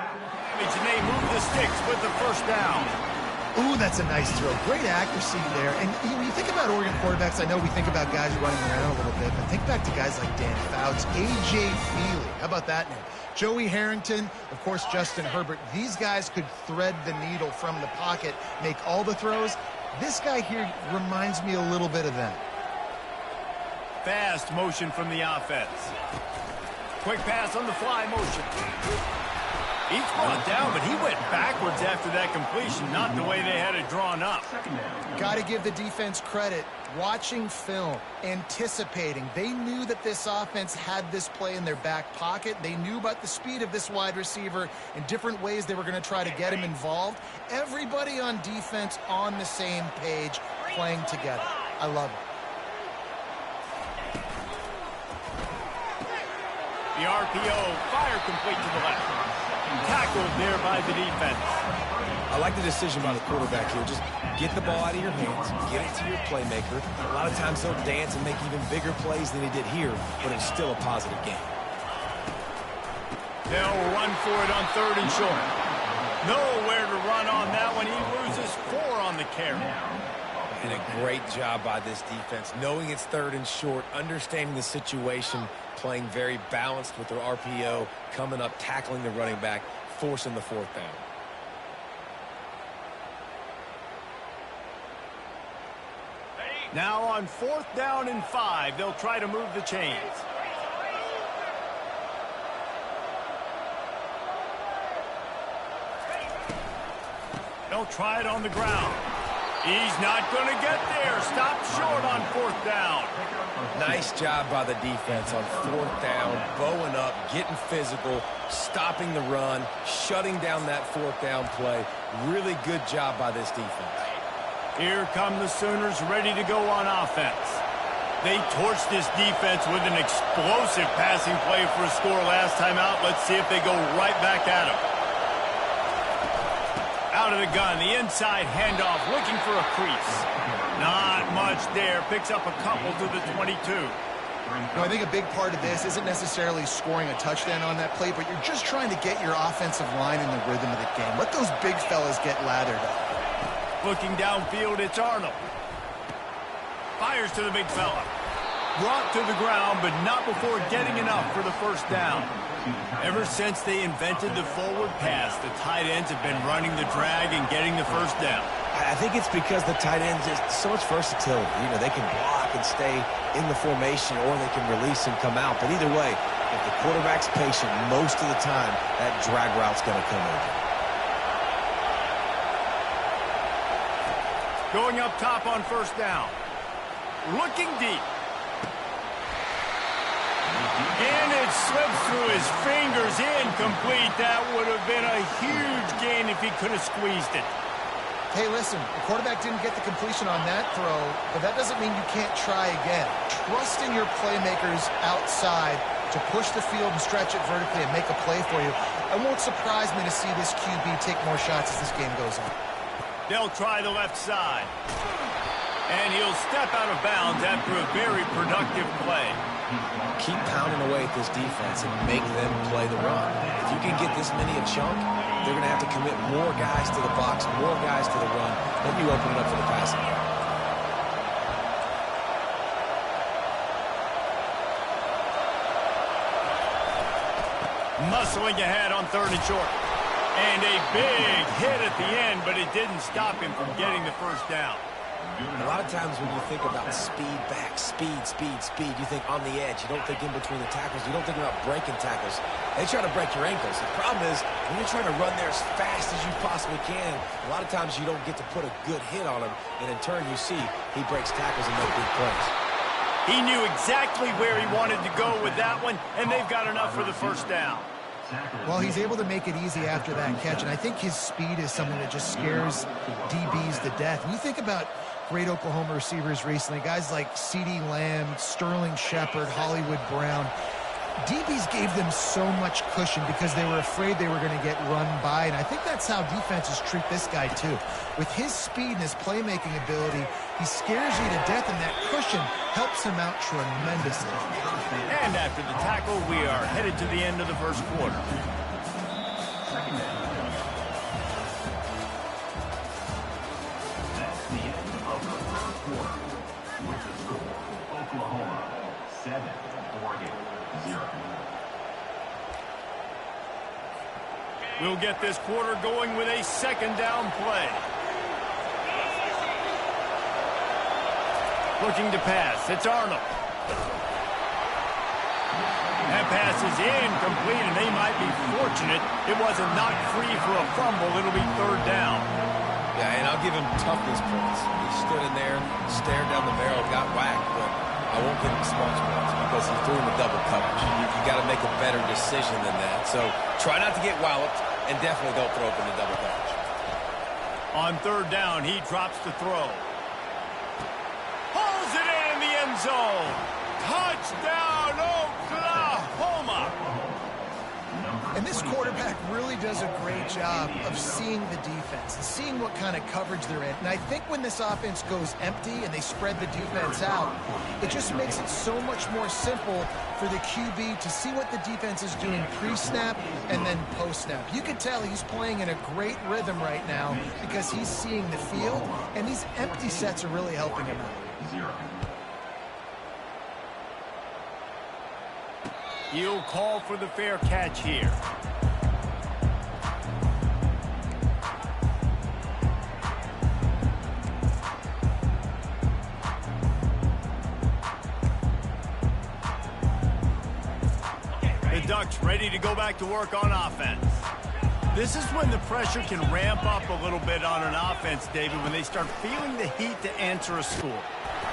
And they move the sticks with the first down. Ooh, that's a nice throw. Great accuracy there. And when you think about Oregon quarterbacks, I know we think about guys running around a little bit, but think back to guys like Dan Fouts, A.J. Feely. How about that name? Joey Harrington, of course, Justin Herbert. These guys could thread the needle from the pocket, make all the throws. This guy here reminds me a little bit of them. Fast motion from the offense. Quick pass on the fly motion. He's brought down, but he went backwards after that completion, not the way they had it drawn up. Got to give the defense credit. Watching film, anticipating. They knew that this offense had this play in their back pocket. They knew about the speed of this wide receiver and different ways they were going to try to get him involved. Everybody on defense on the same page, playing together. I love it. The RPO, fire complete to the left. Tackled there by the defense. I like the decision by the quarterback here. Just get the ball out of your hands, get it to your playmaker. A lot of times he'll dance and make even bigger plays than he did here, but it's still a positive game. They'll run for it on 3rd and short. Nowhere to run on that one. He loses 4 on the carry. And a great job by this defense, knowing it's 3rd and short, understanding the situation, playing very balanced with their RPO, coming up, tackling the running back, forcing the 4th down. Now on 4th down and 5, they'll try to move the chains. They'll try it on the ground. He's not going to get there. Stopped short on 4th down. Nice job by the defense on 4th down, bowing up, getting physical, stopping the run, shutting down that 4th down play. Really good job by this defense. Here come the Sooners ready to go on offense. They torched this defense with an explosive passing play for a score last time out. Let's see if they go right back at him. Out of the gun, the inside handoff, looking for a crease. Not much there. Picks up a couple to the 22. I think a big part of this isn't necessarily scoring a touchdown on that play, but you're just trying to get your offensive line in the rhythm of the game. Let those big fellas get lathered up. Looking downfield, it's Arnold. Fires to the big fella. Brought to the ground, but not before getting enough for the 1st down. Ever since they invented the forward pass, the tight ends have been running the drag and getting the 1st down. I think it's because the tight ends just so much versatility. You know, they can block and stay in the formation, or they can release and come out. But either way, if the quarterback's patient, most of the time, that drag route's going to come in. Going up top on 1st down. Looking deep. And it slips through his fingers, incomplete. That would have been a huge gain if he could have squeezed it. Hey, listen, the quarterback didn't get the completion on that throw, but that doesn't mean you can't try again. Trust in your playmakers outside to push the field and stretch it vertically and make a play for you. It won't surprise me to see this QB take more shots as this game goes on. They'll try the left side. And he'll step out of bounds after a very productive play. Keep pounding away at this defense and make them play the run. If you can get this many a chunk, they're going to have to commit more guys to the box, more guys to the run. Then you open it up for the passing game. Muscling ahead on 3rd and short. And a big hit at the end, but it didn't stop him from getting the 1st down. A lot of times when you think about speed back, speed, you think on the edge. You don't think in between the tackles. You don't think about breaking tackles. They try to break your ankles. The problem is when you're trying to run there as fast as you possibly can, a lot of times you don't get to put a good hit on him, and in turn you see he breaks tackles and makes big plays. He knew exactly where he wanted to go with that one, and they've got enough for the 1st down. Well, he's able to make it easy after that catch, and I think his speed is something that just scares DBs to death. When you think about great Oklahoma receivers recently, guys like CeeDee Lamb, Sterling Shepard, Hollywood Brown, DBs gave them so much cushion because they were afraid they were going to get run by, and I think that's how defenses treat this guy too. With his speed and his playmaking ability, he scares you to death, and that cushion helps him out tremendously. And after the tackle, we are headed to the end of the 1st quarter. That's the end of the first quarter. With the score, Oklahoma 7, Oregon 0. We'll get this quarter going with a second down play. Looking to pass. It's Arnold. That pass is incomplete, and they might be fortunate it wasn't knocked free for a fumble. It'll be third down. Yeah, and I'll give him toughness points. He stood in there, stared down the barrel, got whacked, but I won't give him smarts points because he threw in the double coverage. You got to make a better decision than that. So try not to get walloped, and definitely don't throw up in the double coverage. On third down, he drops to throw. Pulls it in the end zone. Touchdown, Oklahoma! And this quarterback really does a great job of seeing the defense and seeing what kind of coverage they're in. And I think when this offense goes empty and they spread the defense out, it just makes it so much more simple for the QB to see what the defense is doing pre-snap and then post-snap. You can tell he's playing in a great rhythm right now because he's seeing the field, and these empty sets are really helping him out. He'll call for the fair catch here. The Ducks ready to go back to work on offense. This is when the pressure can ramp up a little bit on an offense, David, when they start feeling the heat to answer a score.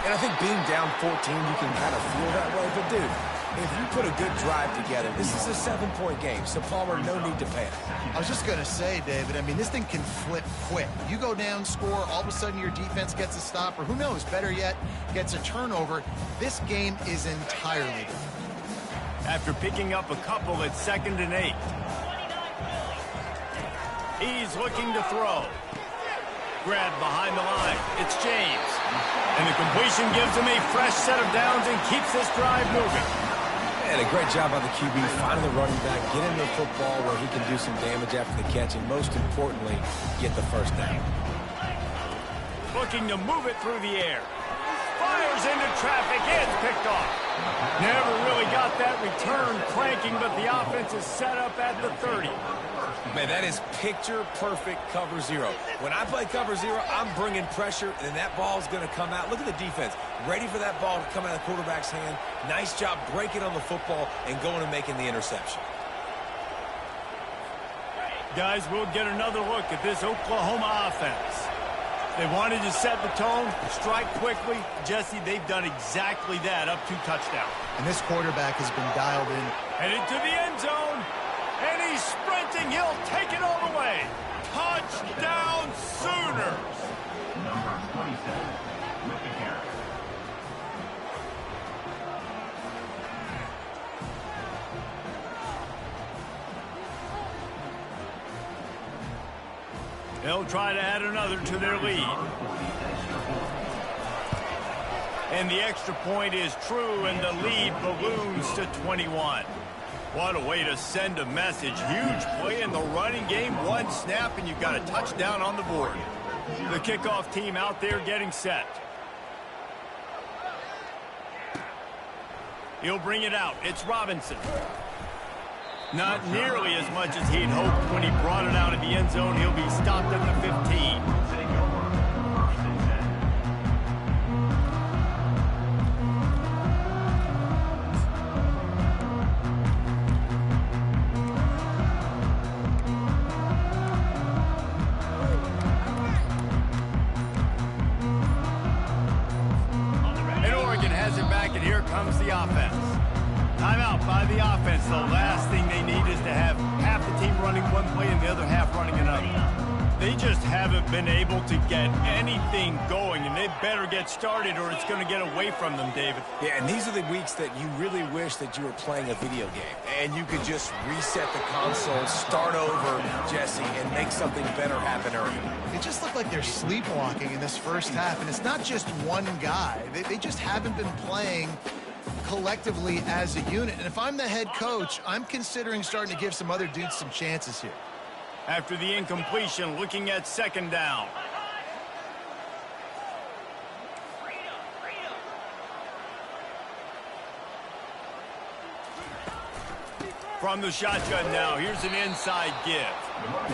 And I think being down 14, you can kind of feel that way. But, dude, if you put a good drive together, this is a 7-point game. So, Palmer, no need to panic. I was just going to say, David, I mean, this thing can flip quick. You go down, score, all of a sudden your defense gets a stop, or who knows, better yet, gets a turnover. This game is entirely different. After picking up a couple at 2nd and 8. He's looking to throw. Grabbed behind the line. It's James. And the completion gives him a fresh set of downs and keeps this drive moving. And a great job by the QB, finding the running back, get him the football where he can do some damage after the catch, and most importantly, get the first down. Looking to move it through the air. Fires into traffic. It's picked off. Never really got that return cranking, but the offense is set up at the 30. Man, that is picture-perfect cover zero. When I play cover zero, I'm bringing pressure, and that ball's going to come out. Look at the defense. Ready for that ball to come out of the quarterback's hand. Nice job breaking on the football and going and making the interception. Guys, we'll get another look at this Oklahoma offense. They wanted to set the tone, strike quickly. Jesse, they've done exactly that, up 2 touchdowns. And this quarterback has been dialed in. Headed to the end zone. And he's sprinting. He'll take it all the way. Touchdown, Sooners. Number 27 with the carry. They'll try to add another to their lead. And the extra point is true, and the lead balloons to 21. What a way to send a message. Huge play in the running game. 1 snap, and you've got a touchdown on the board. The kickoff team out there getting set. He'll bring it out. It's Robinson. Not nearly as much as he'd hoped when he brought it out of the end zone. He'll be stopped at the 15. And Oregon has it back, and here comes the offense. Timeout by the offense. The last thing they need is to have half the team running one play and the other half running another. They just haven't been able to get anything going, and they better get started or it's going to get away from them, David. Yeah, and these are the weeks that you really wish that you were playing a video game and you could just reset the console, start over, Jesse, and make something better happen early. It just looked like they're sleepwalking in this first half, and it's not just one guy. They just haven't been playing collectively as a unit. And if I'm the head coach, I'm considering starting to give some other dudes some chances here. After the incompletion, looking at second down. From the shotgun now, here's an inside give.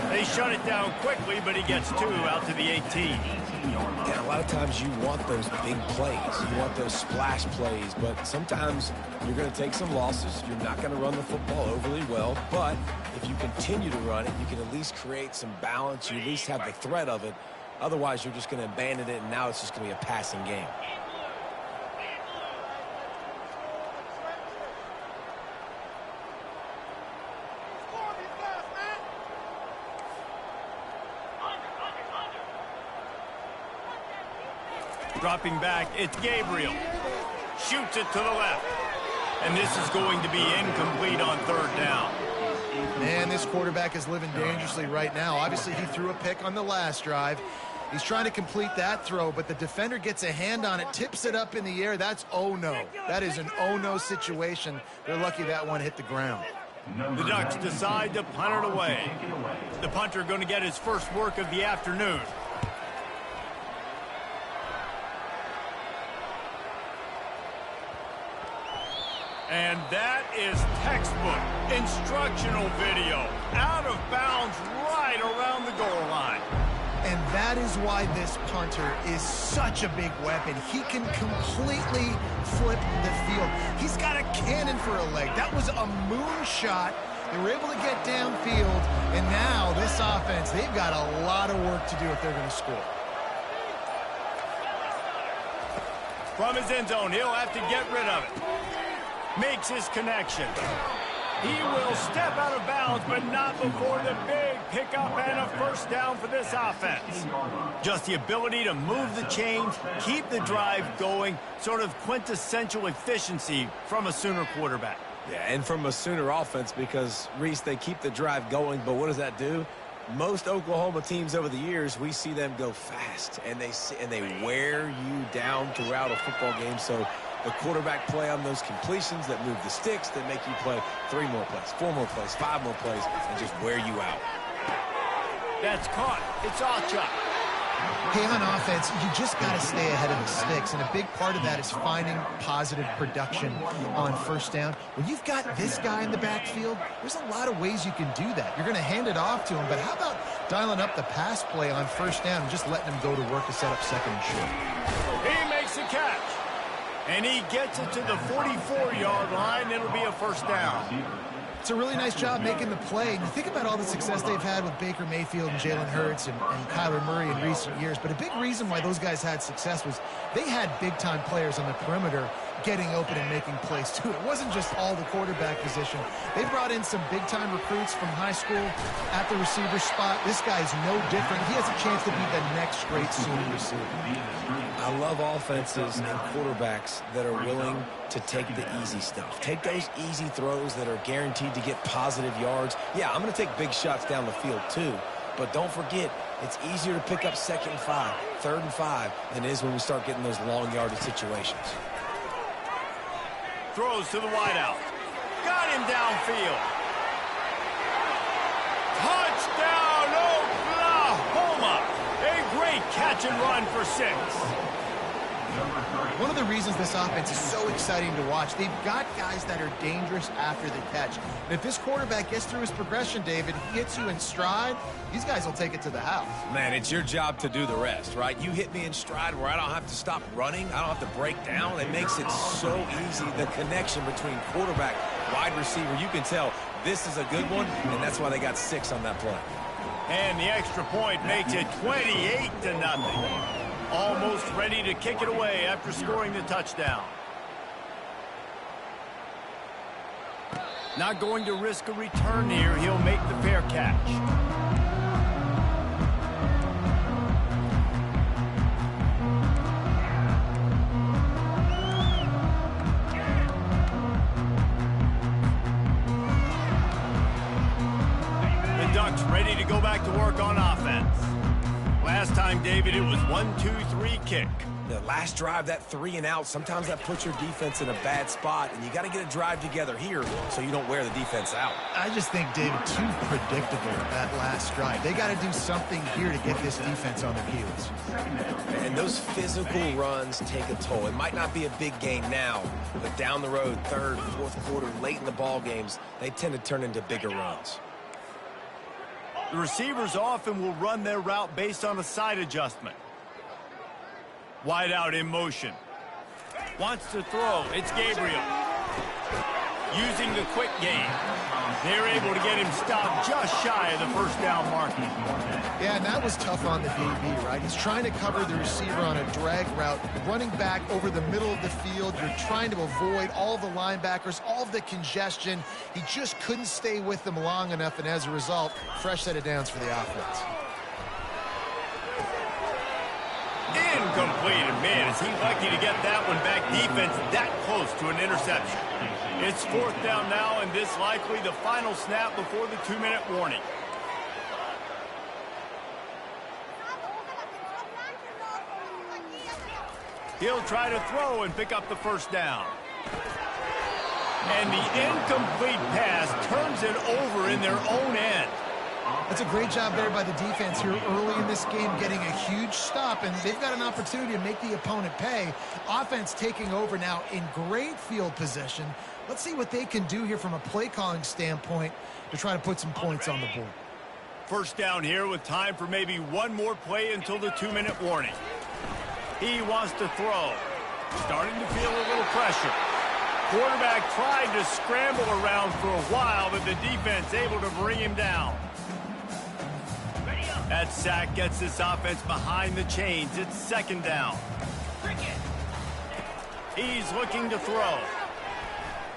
They shut it down quickly, but he gets 2 out to the 18. Yeah, a lot of times you want those big plays. You want those splash plays, but sometimes you're going to take some losses. You're not going to run the football overly well, but if you continue to run it, you can at least create some balance. You at least have the threat of it. Otherwise, you're just going to abandon it, and now it's just going to be a passing game. Dropping back, it's Gabriel. Shoots it to the left. And this is going to be incomplete on third down. Man, this quarterback is living dangerously right now. Obviously, he threw a pick on the last drive. He's trying to complete that throw, but the defender gets a hand on it, tips it up in the air. That's oh-no. That is an oh-no situation. They're lucky that one hit the ground. The Ducks decide to punt it away. The punter going to get his first work of the afternoon. And that is textbook instructional video. Out of bounds right around the goal line. And that is why this punter is such a big weapon. He can completely flip the field. He's got a cannon for a leg. That was a moonshot. They were able to get downfield. And now this offense, they've got a lot of work to do if they're going to score. From his end zone, he'll have to get rid of it. Makes his connection. He will step out of bounds, but not before the big pickup and a first down for this offense. Just the ability to move the chains, keep the drive going, sort of quintessential efficiency from a Sooner quarterback. Yeah, and from a Sooner offense because, Reese, they keep the drive going, but what does that do? Most Oklahoma teams over the years, we see them go fast, and they wear you down throughout a football game, so the quarterback play on those completions that move the sticks, that make you play 3 more plays, 4 more plays, 5 more plays, and just wear you out. That's caught. It's Alchuk. Hey, on offense, you just got to stay ahead of the sticks, and a big part of that is finding positive production on first down. When you've got this guy in the backfield, there's a lot of ways you can do that. You're going to hand it off to him, but how about dialing up the pass play on first down and just letting him go to work to set up second and short? He makes a catch. And he gets it to the 44-yard line. It'll be a first down. It's a really nice job making the play. And you think about all the success they've had with Baker Mayfield and Jalen Hurts and Kyler Murray in recent years. But a big reason why those guys had success was they had big-time players on the perimeter getting open and making plays, too. It wasn't just all the quarterback position. They brought in some big-time recruits from high school at the receiver spot. This guy's no different. He has a chance to be the next great Sooner receiver. I love offenses and quarterbacks that are willing to take the easy stuff. Take those easy throws that are guaranteed to get positive yards. Yeah, I'm going to take big shots down the field too, but don't forget, it's easier to pick up 2nd and 5, 3rd and 5 than it is when we start getting those long yardage situations. Throws to the wideout. Got him downfield. Touchdown, Oklahoma! A great catch and run for 6. One of the reasons this offense is so exciting to watch, they've got guys that are dangerous after the catch. And if this quarterback gets through his progression, David, he hits you in stride, these guys will take it to the house. Man, it's your job to do the rest, right? You hit me in stride where I don't have to stop running. I don't have to break down. It makes it so easy. The connection between quarterback, wide receiver, you can tell this is a good one, and that's why they got 6 on that play. And the extra point makes it 28-0. Almost ready to kick it away after scoring the touchdown. Not going to risk a return here. He'll make the fair catch. The Ducks ready to go back to work on offense. Last time, David, it was 1-2-3 kick. The last drive, that 3 and out, sometimes that puts your defense in a bad spot, and you got to get a drive together here so you don't wear the defense out. I just think, David, too predictable that last drive. They got to do something here to get this defense on their heels. And those physical runs take a toll. It might not be a big gain now, but down the road, third, fourth quarter, late in the ball games, they tend to turn into bigger runs. The receivers often will run their route based on a side adjustment. Wide out in motion. Wants to throw. It's Gabriel. Using the quick game. They're able to get him stopped just shy of the first down marker. Yeah, and that was tough on the DB, right? He's trying to cover the receiver on a drag route, running back over the middle of the field. You're trying to avoid all the linebackers, all of the congestion. He just couldn't stay with them long enough, and as a result, fresh set of downs for the offense. Incomplete, and man, is he lucky to get that one back. Defense that close to an interception. It's fourth down now, and this likely the final snap before the 2-minute warning. He'll try to throw and pick up the first down. And the incomplete pass turns it over in their own end. That's a great job there by the defense here early in this game, getting a huge stop, and they've got an opportunity to make the opponent pay. Offense taking over now in great field position. Let's see what they can do here from a play calling standpoint to try to put some points on the board. First down here with time for maybe one more play until the 2-minute warning. He wants to throw. Starting to feel a little pressure. Quarterback tried to scramble around for a while, but the defense able to bring him down. That sack gets this offense behind the chains. It's second down. He's looking to throw.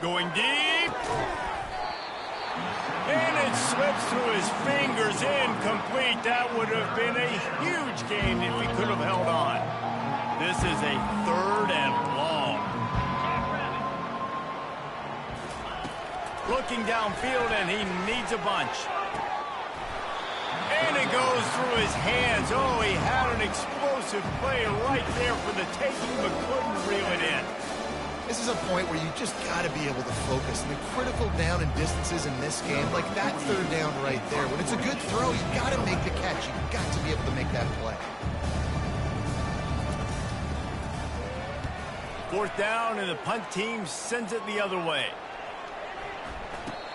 Going deep. And it slips through his fingers. Incomplete. That would have been a huge gain if he could have held on. This is a third and long. Looking downfield, and he needs a bunch. And it goes through his hands. Oh, he had an explosive play right there for the taking, but couldn't reel it in. This is a point where you just got to be able to focus. And the critical down and distances in this game, like that third down right there, when it's a good throw, you got to make the catch. You've got to be able to make that play. Fourth down, and the punt team sends it the other way.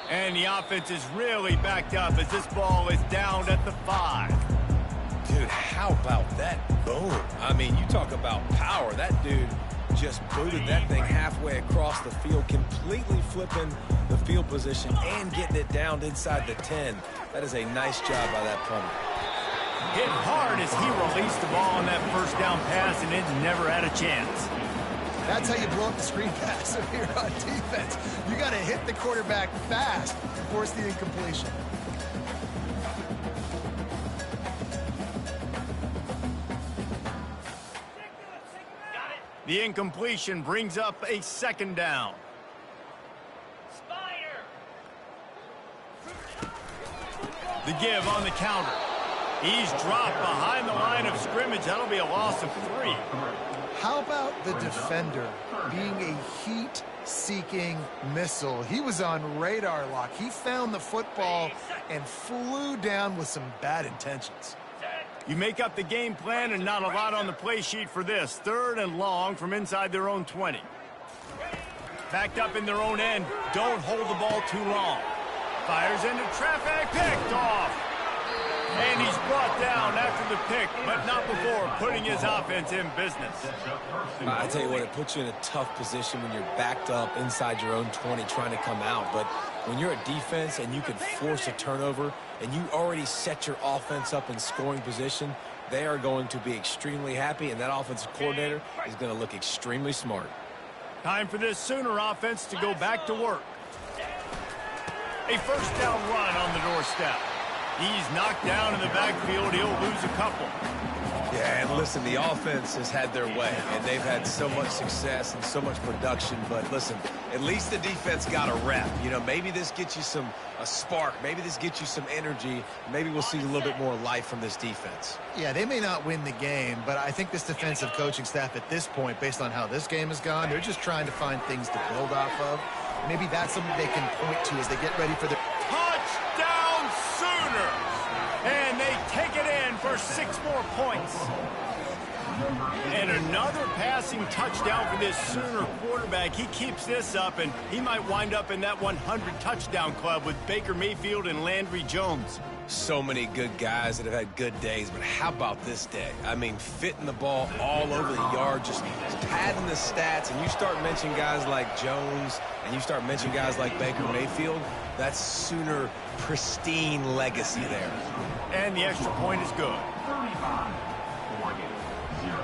And the offense is really backed up as this ball is down at the 5. Dude, how about that boom? I mean, you talk about power. That dude just booted that thing halfway across the field, completely flipping the field position and getting it down inside the 10. That is a nice job by that punter. Hit hard as he released the ball on that first down pass, and it never had a chance. That's how you blow up the screen pass here on defense. You got to hit the quarterback fast to force the incompletion. The incompletion brings up a second down. The give on the counter. He's dropped behind the line of scrimmage. That'll be a loss of 3. How about the defender being a heat-seeking missile? He was on radar lock. He found the football and flew down with some bad intentions. You make up the game plan, and not a lot on the play sheet for this. Third and long from inside their own 20. Backed up in their own end. Don't hold the ball too long. Fires into traffic. Picked off. And he's brought down after the pick, but not before putting his offense in business. I tell you what, it puts you in a tough position when you're backed up inside your own 20 trying to come out. But when you're a defense and you can force a turnover and you already set your offense up in scoring position, they are going to be extremely happy, and that offensive coordinator is going to look extremely smart. Time for this Sooner offense to go back to work. A first down run on the doorstep. He's knocked down in the backfield. He'll lose a couple. Yeah, and listen, the offense has had their way, and they've had so much success and so much production. But listen, at least the defense got a rep. You know, maybe this gets you a spark. Maybe this gets you some energy. Maybe we'll see a little bit more life from this defense. Yeah, they may not win the game, but I think this defensive coaching staff at this point, based on how this game has gone, they're just trying to find things to build off of. Maybe that's something they can point to as they get ready for the Touchdown Sooners! And they take it in for 6 more points. And another passing touchdown for this Sooner quarterback. He keeps this up, and he might wind up in that 100 touchdown club with Baker Mayfield and Landry Jones. So many good guys that have had good days, but how about this day? I mean, fitting the ball all over the yard, just padding the stats, and you start mentioning guys like Jones, and you start mentioning guys like Baker Mayfield, that's Sooner pristine legacy there. And the extra point is good. 35, Oregon, 0.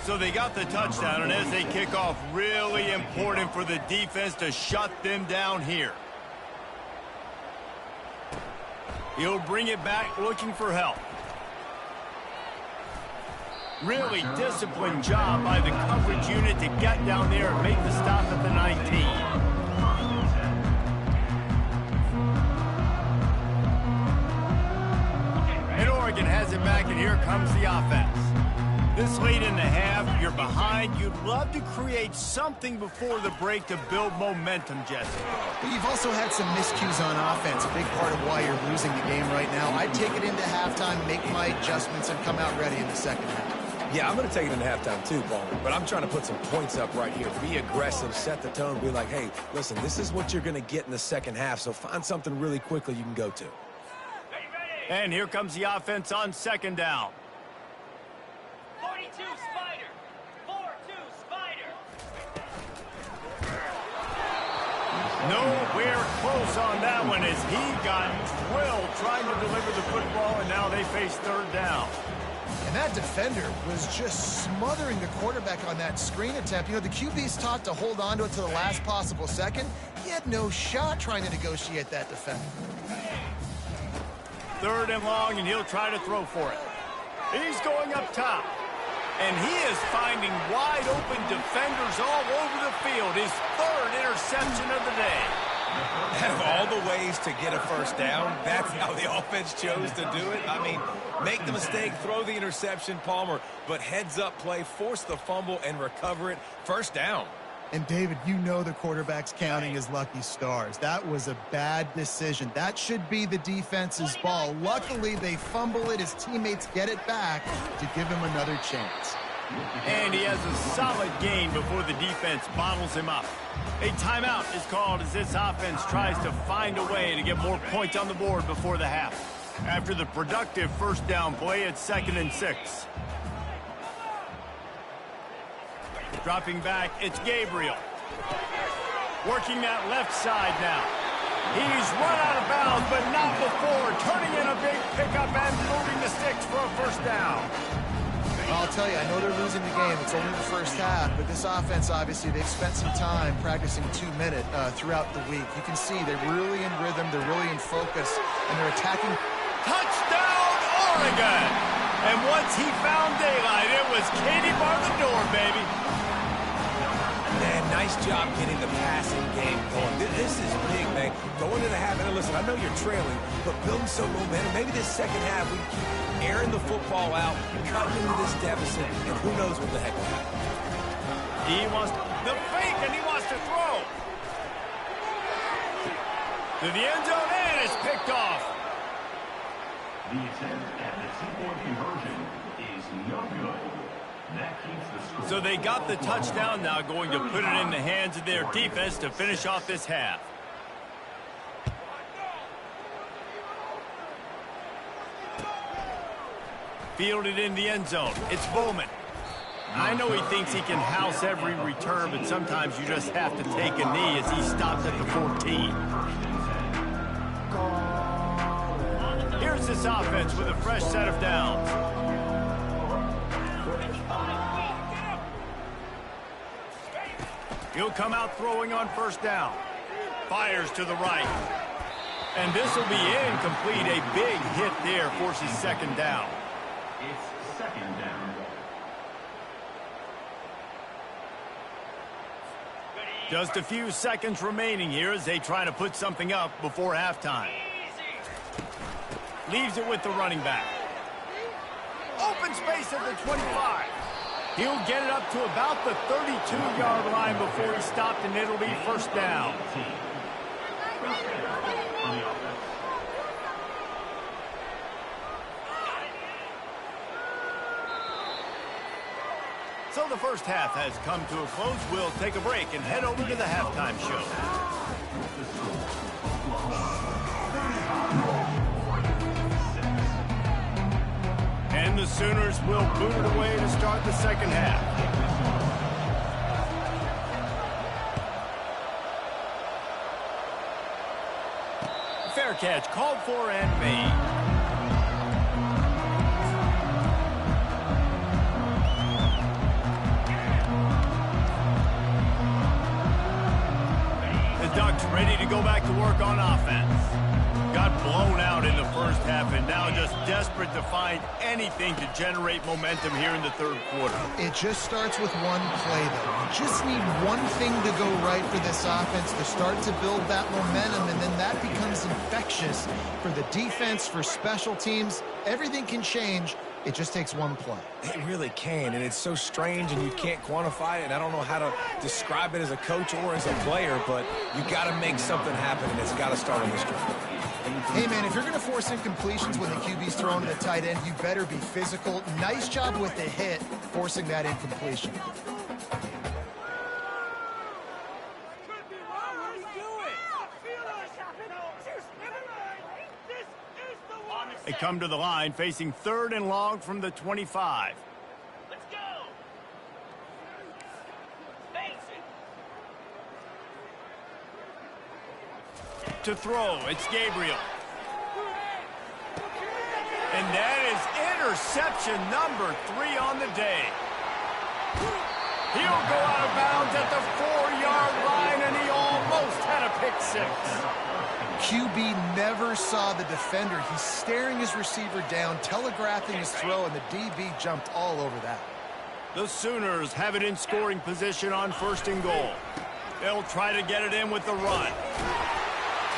So they got the touchdown, and as they kick off, really important for the defense to shut them down here. He'll bring it back looking for help. Really disciplined job by the coverage unit to get down there and make the stop at the 19. And Oregon has it back, and here comes the offense. This late in the half, you're behind. You'd love to create something before the break to build momentum, Jesse. But you've also had some miscues on offense, a big part of why you're losing the game right now. I'd take it into halftime, make my adjustments, and come out ready in the second half. Yeah, I'm going to take it into halftime too, Paul. But I'm trying to put some points up right here. Be aggressive, set the tone, be like, hey, listen, this is what you're going to get in the second half, so find something really quickly you can go to. And here comes the offense on second down. 42 Spider. 4-2 Spider. Nowhere close on that one as he got drilled trying to deliver the football, and now they face third down. And that defender was just smothering the quarterback on that screen attempt. You know, the QB's taught to hold on to it to the last possible second. He had no shot trying to negotiate that defender. Third and long, and he'll try to throw for it. He's going up top. And he is finding wide open defenders all over the field. His third interception of the day. Out of all the ways to get a first down, that's how the offense chose to do it. I mean, make the mistake, throw the interception, Palmer, but heads-up play, force the fumble, and recover it. First down. And, David, you know the quarterback's counting his lucky stars. That was a bad decision. That should be the defense's ball. Luckily, they fumble it. His teammates get it back to give him another chance. And he has a solid gain before the defense bottles him up. A timeout is called as this offense tries to find a way to get more points on the board before the half. After the productive first down play, it's 2nd and 6. Dropping back, it's Gabriel. Working that left side now. He's run out of bounds, but not before. Turning in a big pickup and moving the sticks for a first down. I'll tell you, I know they're losing the game. It's only the first half, but this offense, obviously, they've spent some time practicing 2-minute throughout the week. You can see they're really in rhythm, they're really in focus, and they're attacking. Touchdown, Oregon! And once he found daylight, it was Katie bar the door, baby. Man, nice job getting the passing game going. This is big, man. Going into the half, and listen, I know you're trailing, but building some momentum. Maybe this second half, we keep airing the football out, cutting into this deficit, and who knows what the heck will happen. He wants the fake, and he wants to throw. To the end zone, and it's picked off. The attempt at the two-point conversion is no good. That keeps the score. So they got the touchdown, now going to put it in the hands of their defense to finish off this half. Fielded in the end zone. It's Bowman. I know he thinks he can house every return, but sometimes you just have to take a knee as he stops at the 14. Here's this offense with a fresh set of downs. He'll come out throwing on first down. Fires to the right. And this will be incomplete. A big hit there forces second down. It's second down. Just a few seconds remaining here as they try to put something up before halftime. Leaves it with the running back. Open space at the 25. He'll get it up to about the 32-yard line before he's stopped, and it'll be first down. So the first half has come to a close. We'll take a break and head over to the halftime show. And the Sooners will boot it away to start the second half. Fair catch called for and made. Ducks ready to go back to work on offense. Got blown out in the first half and now just desperate to find anything to generate momentum here in the third quarter. It just starts with one play, though. You just need one thing to go right for this offense to start to build that momentum, and then that becomes infectious for the defense, for special teams. Everything can change. It just takes one play. It really can, and it's so strange, and you can't quantify it, and I don't know how to describe it as a coach or as a player, but you got to make something happen, and it's got to start on this drive. Hey, man, if you're going to force incompletions when the QB's throwing to the tight end, you better be physical. Nice job with the hit, forcing that incompletion. They come to the line facing third and long from the 25. Let's go. Face it. To throw, it's Gabriel. And that is interception number 3 on the day. He'll go out of bounds at the 4-yard line, and he almost had a pick six. QB never saw the defender. He's staring his receiver down, telegraphing his throw, and the DB jumped all over that. The Sooners have it in scoring position on first and goal. They'll try to get it in with the run.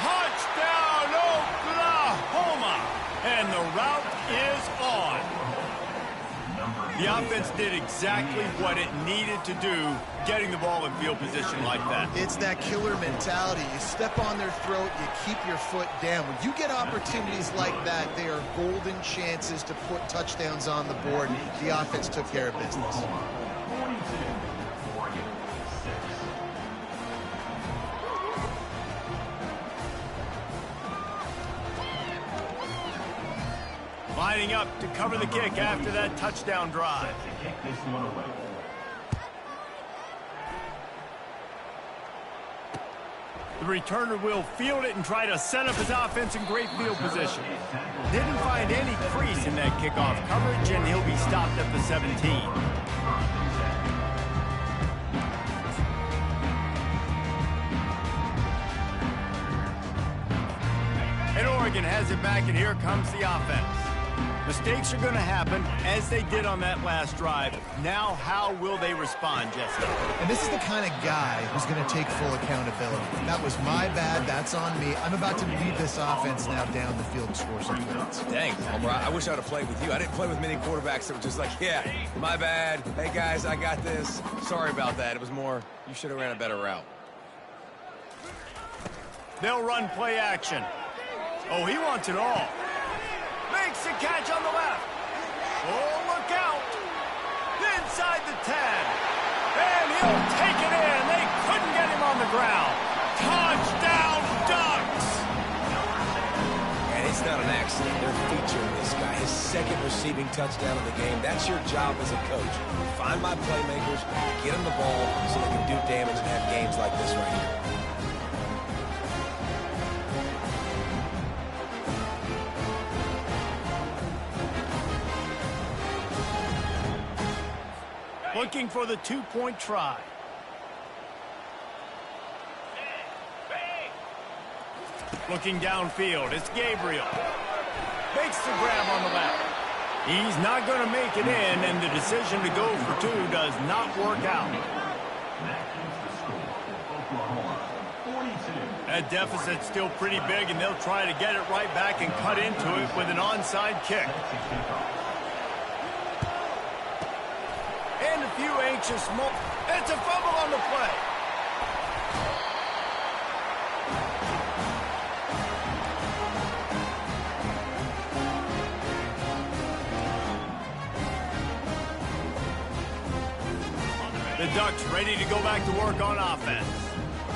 Touchdown, Oklahoma! And the route is on. The offense did exactly what it needed to do, getting the ball in field position like that. It's that killer mentality. You step on their throat, you keep your foot down. When you get opportunities like that, they are golden chances to put touchdowns on the board. The offense took care of business. Lining up to cover the kick after that touchdown drive. The returner will field it and try to set up his offense in great field position. Didn't find any crease in that kickoff coverage, and he'll be stopped at the 17. And Oregon has it back, and here comes the offense. Mistakes are going to happen, as they did on that last drive. Now, how will they respond, Jesse? And this is the kind of guy who's going to take full accountability. That was my bad. That's on me. I'm about to lead this offense now down the field to score some points. Dang, Homer, I wish I would have played with you. I didn't play with many quarterbacks that were just like, yeah, my bad. Hey, guys, I got this. Sorry about that. It was more, you should have ran a better route. They'll run play action. Oh, he wants it all. Makes the catch on the left. Oh, look out. Inside the 10. And he'll take it in. They couldn't get him on the ground. Touchdown, Ducks. And it's not an accident. They're featuring this guy. His second receiving touchdown of the game. That's your job as a coach. Find my playmakers, get them the ball so they can do damage and have games like this right here. Looking for the two-point try. Looking downfield, it's Gabriel. Makes the grab on the left. He's not going to make it in, and the decision to go for two does not work out. That keeps the score. Oklahoma, 42. That deficit's still pretty big, and they'll try to get it right back and cut into it with an onside kick. And a few anxious moments. It's a fumble on the play. The Ducks ready to go back to work on offense.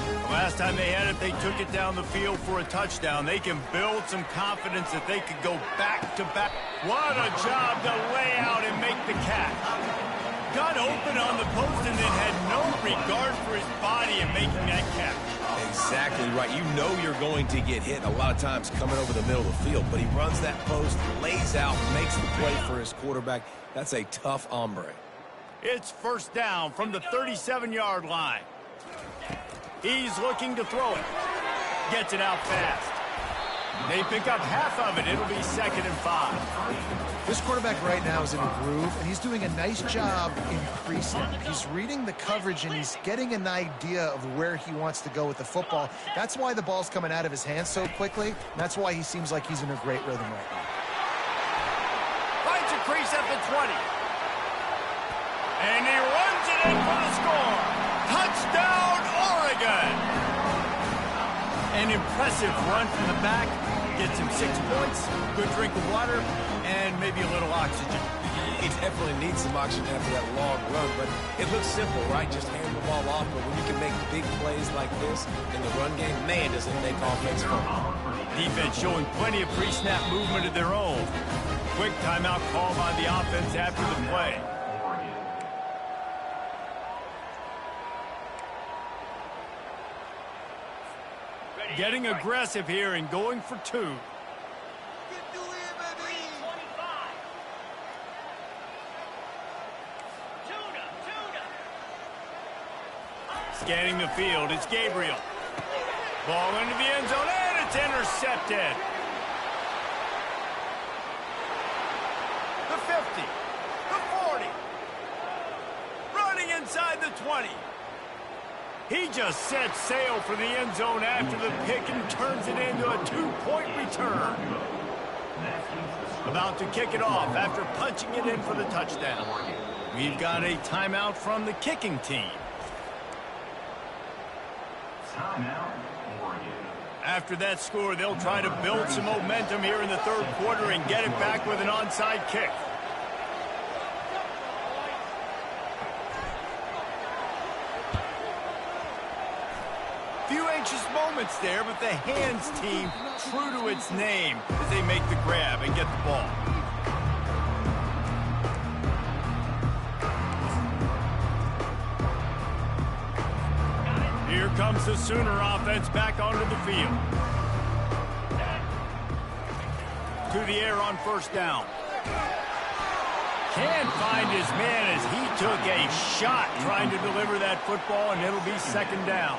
The last time they had it, they took it down the field for a touchdown. They can build some confidence that they could go back-to-back. What a job to lay out and make the catch. Got open on the post and then had no regard for his body in making that catch. Exactly right. You know you're going to get hit a lot of times coming over the middle of the field, but he runs that post, lays out, makes the play for his quarterback. That's a tough hombre. It's first down from the 37-yard line. He's looking to throw it. Gets it out fast. They pick up half of it. It'll be 2nd and 5. This quarterback right now is in a groove, and he's doing a nice job in pre-snap. He's reading the coverage, and he's getting an idea of where he wants to go with the football. That's why the ball's coming out of his hands so quickly. That's why he seems like he's in a great rhythm right now. Finds a crease at the 20. And he runs it in for the score. Touchdown, Oregon! An impressive run from the back. Gets him 6 points, good drink of water, and maybe a little oxygen. He definitely needs some oxygen after that long run, but it looks simple, right? Just hand the ball off, but when you can make big plays like this in the run game, man, does it make offense fun. Defense showing plenty of pre-snap movement of their own. Quick timeout call by the offense after the play. Getting aggressive here and going for 2. Scanning the field, it's Gabriel. Ball into the end zone, and it's intercepted. The 50, the 40. Running inside the 20. He just set sail for the end zone after the pick and turns it into a 2-point return. About to kick it off after punching it in for the touchdown. We've got a timeout from the kicking team. Timeout, Oregon. After that score, they'll try to build some momentum here in the 3rd quarter and get it back with an onside kick. Few anxious moments there, but the hands team true to its name as they make the grab and get the ball. Here comes the Sooner offense back onto the field. To the air on first down. Can't find his man as he took a shot trying to deliver that football, and it'll be 2nd down.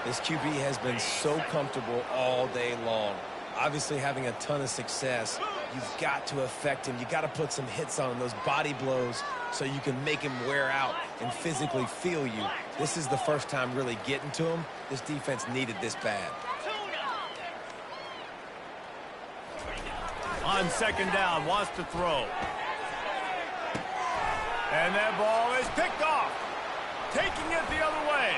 This QB has been so comfortable all day long. Obviously having a ton of success. You've got to affect him. You've got to put some hits on him, those body blows, so you can make him wear out and physically feel you. This is the first time really getting to him. This defense needed this bad. On 2nd down, wants to throw. And that ball is picked off. Taking it the other way.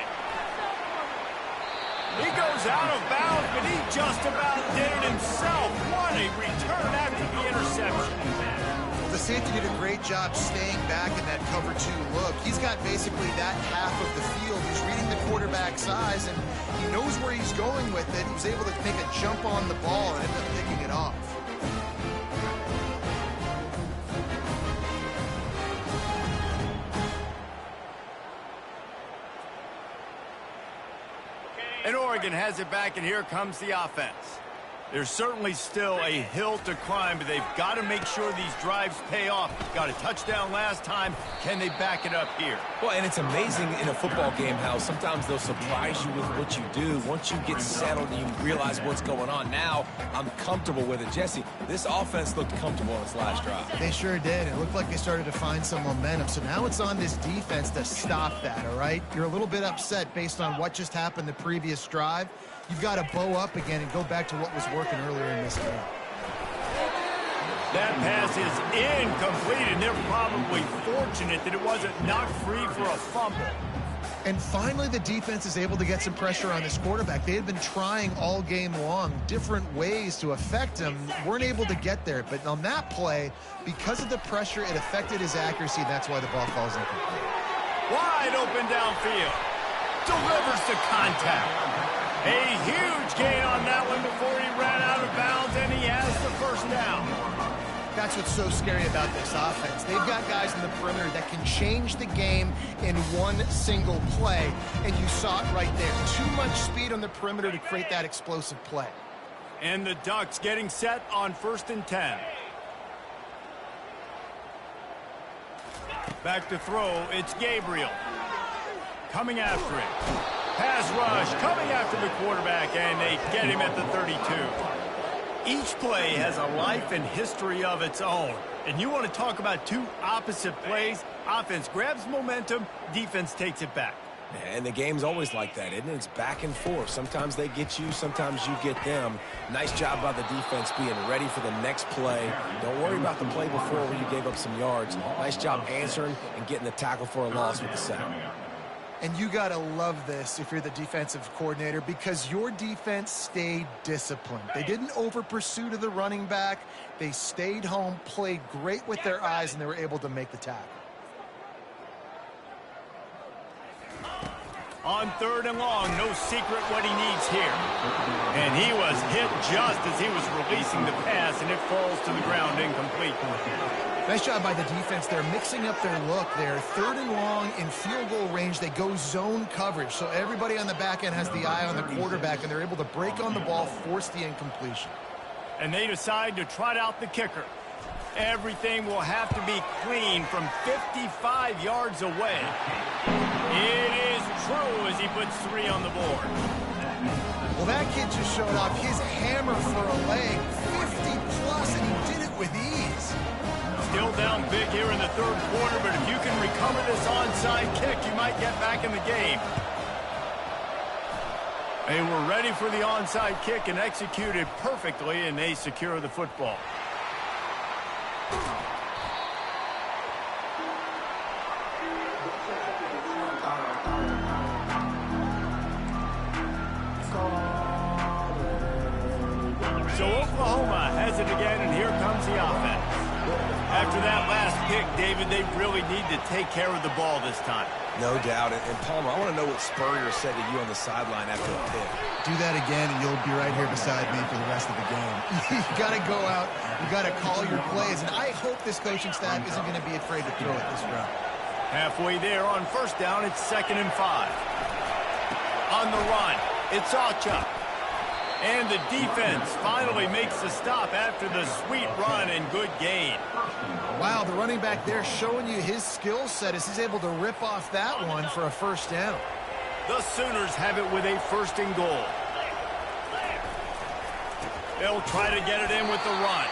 He goes out of bounds, but he just about did it himself. What a return after the interception. The safety did a great job staying back in that cover 2 look. He's got basically that half of the field. He's reading the quarterback's eyes, and he knows where he's going with it. He was able to make a jump on the ball and end up picking it off. And Oregon has it back, and here comes the offense. There's certainly still a hill to climb, but they've got to make sure these drives pay off. Got a touchdown last time. Can they back it up here? Well, and it's amazing in a football game how sometimes they'll surprise you with what you do. Once you get settled and you realize what's going on, now I'm comfortable with it. Jesse, this offense looked comfortable in its last drive. They sure did. It looked like they started to find some momentum. So now it's on this defense to stop that, all right? You're a little bit upset based on what just happened the previous drive. You've got to bow up again and go back to what was working earlier in this game. That pass is incomplete, and they're probably fortunate that it wasn't knocked free for a fumble. And finally, the defense is able to get some pressure on this quarterback. They had been trying all game long different ways to affect him, weren't able to get there. But on that play, because of the pressure, it affected his accuracy, and that's why the ball falls incomplete. Wide open downfield. Delivers to contact. A huge gain on that one before he ran out of bounds, and he has the first down. That's what's so scary about this offense. They've got guys in the perimeter that can change the game in one single play, and you saw it right there. Too much speed on the perimeter to create that explosive play. And the Ducks getting set on 1st and 10. Back to throw, it's Gabriel. Coming after it. Pass rush coming after the quarterback, and they get him at the 32. Each play has a life and history of its own. And you want to talk about two opposite plays. Offense grabs momentum, defense takes it back. And the game's always like that, isn't it? It's back and forth. Sometimes they get you, sometimes you get them. Nice job by the defense being ready for the next play. Don't worry about the play before where you gave up some yards. Nice job answering and getting the tackle for a loss with the sack. And you got to love this if you're the defensive coordinator, because your defense stayed disciplined. They didn't over-pursue to the running back. They stayed home, played great with their eyes, and they were able to make the tackle. On 3rd and long, no secret what he needs here. And he was hit just as he was releasing the pass, and it falls to the ground incomplete. Nice job by the defense. They're mixing up their look there. 3rd and long in field goal range. They go zone coverage. So everybody on the back end has the eye on the quarterback, and they're able to break on the ball, force the incompletion. And they decide to trot out the kicker. Everything will have to be clean from 55 yards away. It is true as he puts 3 on the board. Well, that kid just showed off his hammer for a leg. 50-plus, and he did it with ease. Still down big here in the 3rd quarter, but if you can recover this onside kick, you might get back in the game. They were ready for the onside kick and executed perfectly, and they secure the football. So Oklahoma has it again, and here comes the offense. After that last pick, David, they really need to take care of the ball this time. No doubt. And Palmer, I want to know what Spurrier said to you on the sideline after a pick. Do that again, and you'll be right here beside me for the rest of the game. You got to go out. You got to call your plays. And I hope this coaching staff isn't going to be afraid to throw it this round. Halfway there on 1st down, it's 2nd and 5. On the run, it's Acha. And the defense finally makes the stop after the sweet run and good gain. Wow, the running back there showing you his skill set as he's able to rip off that one for a 1st down. The Sooners have it with a 1st and goal. They'll try to get it in with the run.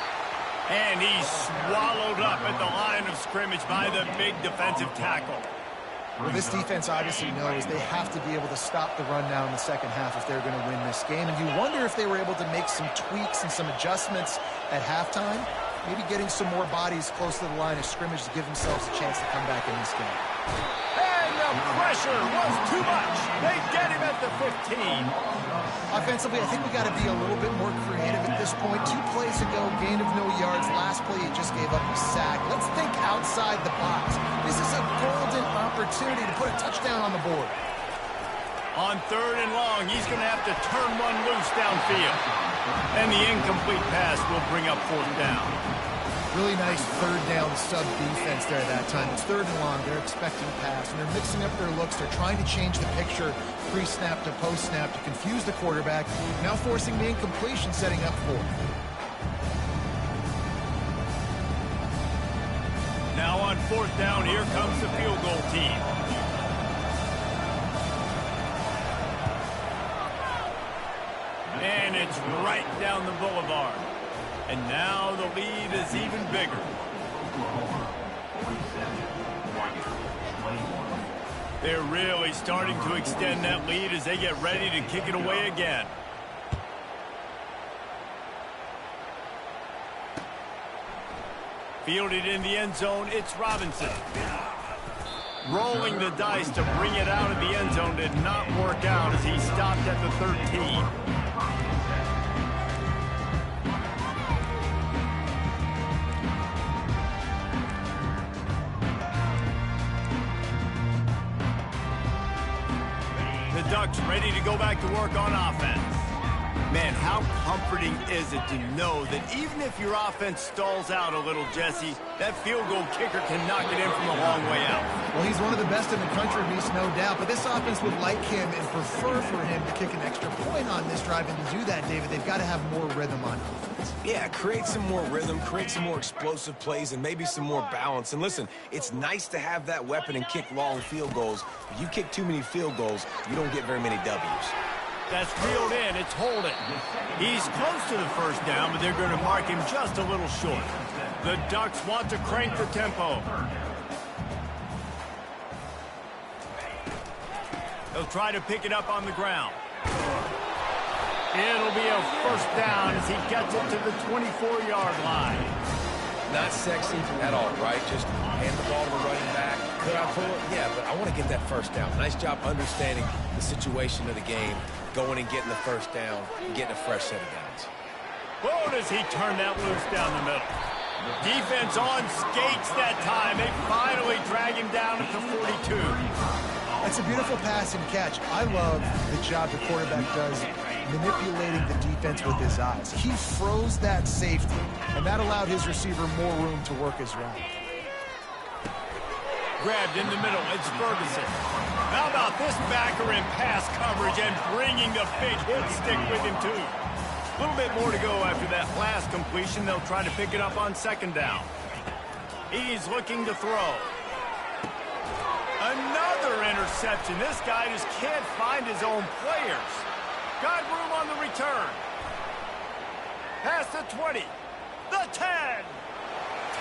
And he's swallowed up at the line of scrimmage by the big defensive tackle. Well, this defense obviously knows they have to be able to stop the run now in the second half if they're going to win this game. And you wonder if they were able to make some tweaks and some adjustments at halftime, maybe getting some more bodies close to the line of scrimmage to give themselves a chance to come back in this game. And the pressure was too much. They get him at the 15. Offensively, I think we got to be a little bit more creative at this point. 2 plays ago, gain of no yards. Last play, he just gave up a sack. Let's think outside the box. This is a golden opportunity to put a touchdown on the board. On 3rd and long, he's going to have to turn one loose downfield. And the incomplete pass will bring up 4th down. Really nice third down sub defense there that time. It's third and long. They're expecting pass, and they're mixing up their looks. They're trying to change the picture pre-snap to post-snap to confuse the quarterback, now forcing the incompletion, setting up for. Now on fourth down, here comes the field goal team. And it's right down the boulevard. And now the lead is even bigger. They're really starting to extend that lead as they get ready to kick it away again. Fielded in the end zone, it's Robinson. Rolling the dice to bring it out of the end zone did not work out as he stopped at the 13. The Ducks ready to go back to work on offense. Man, how comforting is it to know that even if your offense stalls out a little, Jesse, that field goal kicker can knock it in from a long way out. Well, he's one of the best in the country, Reese, no doubt. But this offense would like him and prefer for him to kick an extra point on this drive. And to do that, David, they've got to have more rhythm on offense. Yeah, create some more rhythm, create some more explosive plays, and maybe some more balance. And listen, it's nice to have that weapon and kick long field goals. But you kick too many field goals, you don't get very many W's. That's reeled in. It's Holden. He's close to the first down, but they're going to mark him just a little short. The Ducks want to crank the tempo. They'll try to pick it up on the ground. It'll be a first down as he gets it to the 24-yard line. Not sexy at all, right? Just hand the ball to the running back. Could I pull it? Yeah, but I want to get that first down. Nice job understanding the situation of the game, going and getting the first down, and getting a fresh set of downs. Oh, does he turn that loose down the middle? Defense on skates that time. They finally drag him down at the 42. That's a beautiful pass and catch. I love the job the quarterback does manipulating the defense with his eyes. He froze that safety, and that allowed his receiver more room to work his route. Grabbed in the middle, it's Ferguson. How about this backer in pass coverage and bringing the big hit stick with him, too. A little bit more to go after that last completion. They'll try to pick it up on second down. He's looking to throw. Another interception. This guy just can't find his own players. Got room on the return. Past the 20. The 10.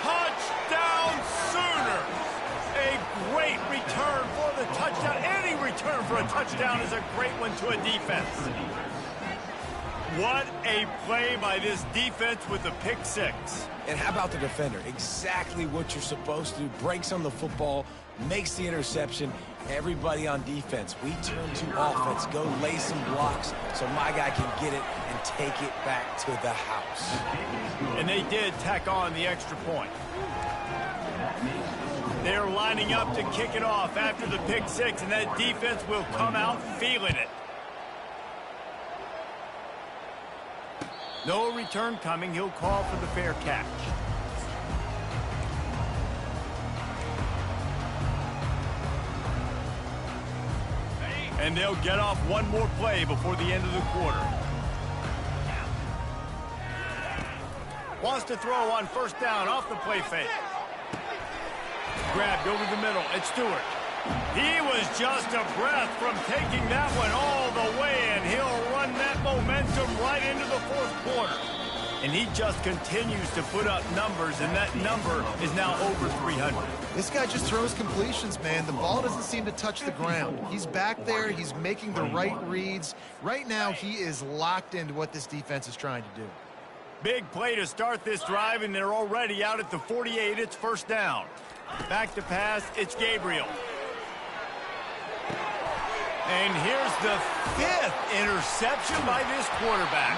Touchdown Sooners. A great return for the touchdown. Any return for a touchdown is a great one to a defense. What a play by this defense with the pick six. And how about the defender? Exactly what you're supposed to do. Breaks on the football, makes the interception. Everybody on defense, we turn to offense. Go lay some blocks so my guy can get it and take it back to the house. And they did tack on the extra point. They're lining up to kick it off after the pick six, and that defense will come out feeling it. No return coming. He'll call for the fair catch. And they'll get off one more play before the end of the quarter. Wants to throw on first down off the play fake. Grabbed over the middle. It's Stewart. He was just a breath from taking that one all the way, and he'll run that momentum right into the fourth quarter. And he just continues to put up numbers, and that number is now over 300. This guy just throws completions, man. The ball doesn't seem to touch the ground. He's back there. He's making the right reads. Right now, he is locked into what this defense is trying to do. Big play to start this drive, and they're already out at the 48. It's first down. Back to pass. It's Gabriel. And here's the fifth interception by this quarterback.